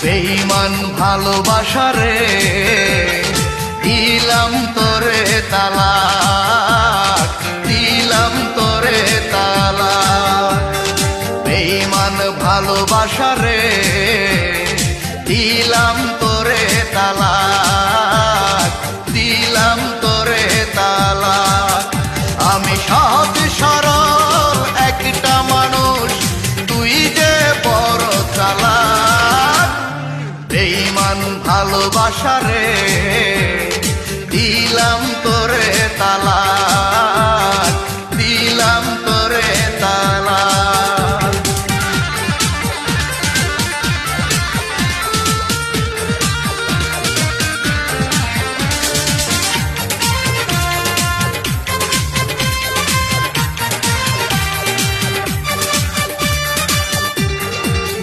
বেঈমান ভালোবাসা রে দিলাম তোরে তালাক, দিলাম তোরে তালাক। বেঈমান ভালোবাসা রে দিলাম তোরে তালাক, দিলাম তোরে তালাক। আমি সহজ সরল একটা মানুষ, তুই যে বড় চালাক। বেঈমান ভালোবাসা রে দিলাম তোরে তালাক।